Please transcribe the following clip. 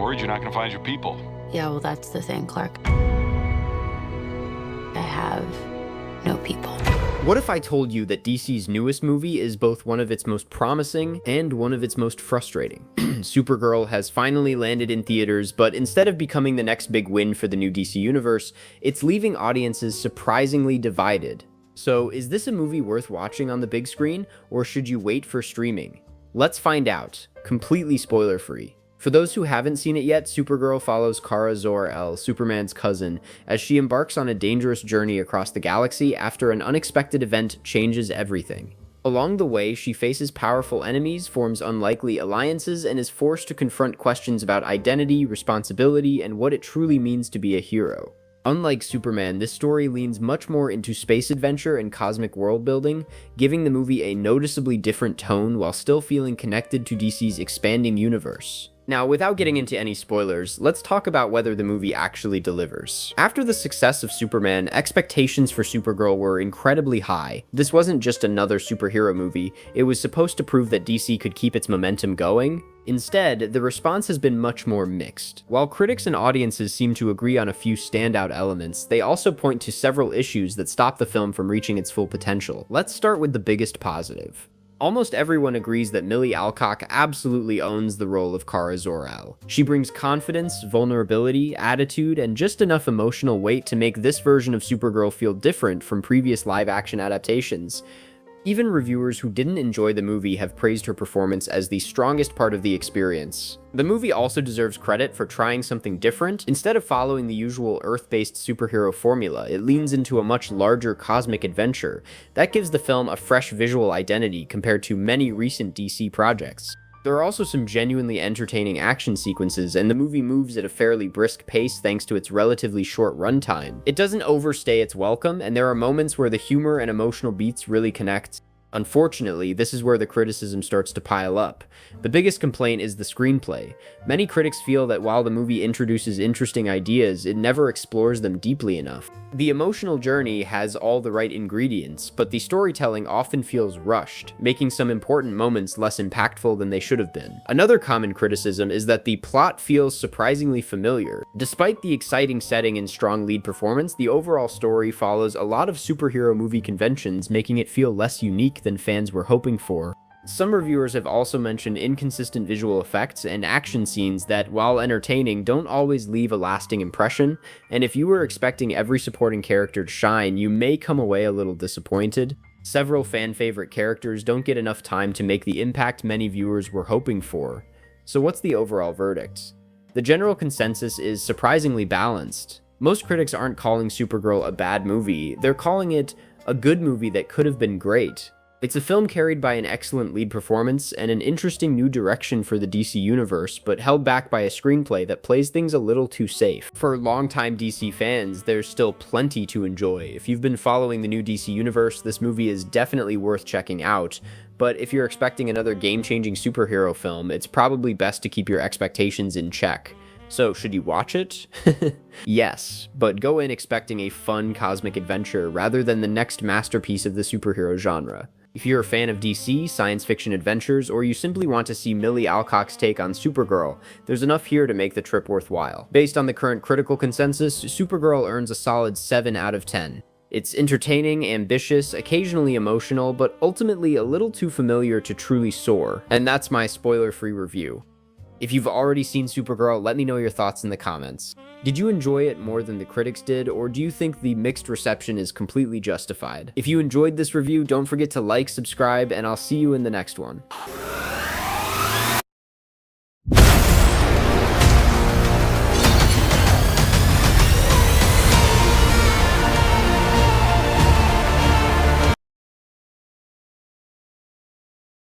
worried you're not going to find your people. Yeah, well, that's the thing, Clark. I have no people. What if I told you that DC's newest movie is both one of its most promising and one of its most frustrating? Supergirl has finally landed in theaters, but instead of becoming the next big win for the new DC universe, it's leaving audiences surprisingly divided. So, is this a movie worth watching on the big screen, or should you wait for streaming? Let's find out, completely spoiler-free. For those who haven't seen it yet, Supergirl follows Kara Zor-El, Superman's cousin, as she embarks on a dangerous journey across the galaxy after an unexpected event changes everything. Along the way, she faces powerful enemies, forms unlikely alliances, and is forced to confront questions about identity, responsibility, and what it truly means to be a hero. Unlike Superman, this story leans much more into space adventure and cosmic world building, giving the movie a noticeably different tone while still feeling connected to DC's expanding universe. Now, without getting into any spoilers, let's talk about whether the movie actually delivers. After the success of Superman, expectations for Supergirl were incredibly high. This wasn't just another superhero movie, it was supposed to prove that DC could keep its momentum going. Instead, the response has been much more mixed. While critics and audiences seem to agree on a few standout elements, they also point to several issues that stop the film from reaching its full potential. Let's start with the biggest positive. Almost everyone agrees that Millie Alcock absolutely owns the role of Kara Zor-El. She brings confidence, vulnerability, attitude, and just enough emotional weight to make this version of Supergirl feel different from previous live-action adaptations. Even reviewers who didn't enjoy the movie have praised her performance as the strongest part of the experience. The movie also deserves credit for trying something different. Instead of following the usual Earth-based superhero formula, it leans into a much larger cosmic adventure. That gives the film a fresh visual identity compared to many recent DC projects. There are also some genuinely entertaining action sequences, and the movie moves at a fairly brisk pace thanks to its relatively short runtime. It doesn't overstay its welcome, and there are moments where the humor and emotional beats really connect. Unfortunately, this is where the criticism starts to pile up. The biggest complaint is the screenplay. Many critics feel that while the movie introduces interesting ideas, it never explores them deeply enough. The emotional journey has all the right ingredients, but the storytelling often feels rushed, making some important moments less impactful than they should have been. Another common criticism is that the plot feels surprisingly familiar. Despite the exciting setting and strong lead performance, the overall story follows a lot of superhero movie conventions, making it feel less unique than fans were hoping for. Some reviewers have also mentioned inconsistent visual effects and action scenes that, while entertaining, don't always leave a lasting impression, and if you were expecting every supporting character to shine, you may come away a little disappointed. Several fan-favorite characters don't get enough time to make the impact many viewers were hoping for. So what's the overall verdict? The general consensus is surprisingly balanced. Most critics aren't calling Supergirl a bad movie, they're calling it a good movie that could have been great. It's a film carried by an excellent lead performance and an interesting new direction for the DC universe, but held back by a screenplay that plays things a little too safe. For longtime DC fans, there's still plenty to enjoy. If you've been following the new DC universe, this movie is definitely worth checking out. But if you're expecting another game-changing superhero film, it's probably best to keep your expectations in check. So, should you watch it? Yes, but go in expecting a fun cosmic adventure rather than the next masterpiece of the superhero genre. If you're a fan of DC, science fiction adventures, or you simply want to see Millie Alcock's take on Supergirl, there's enough here to make the trip worthwhile. Based on the current critical consensus, Supergirl earns a solid 7 out of 10. It's entertaining, ambitious, occasionally emotional, but ultimately a little too familiar to truly soar. And that's my spoiler-free review. If you've already seen Supergirl, let me know your thoughts in the comments. Did you enjoy it more than the critics did, or do you think the mixed reception is completely justified? If you enjoyed this review, don't forget to like, subscribe, and I'll see you in the next one.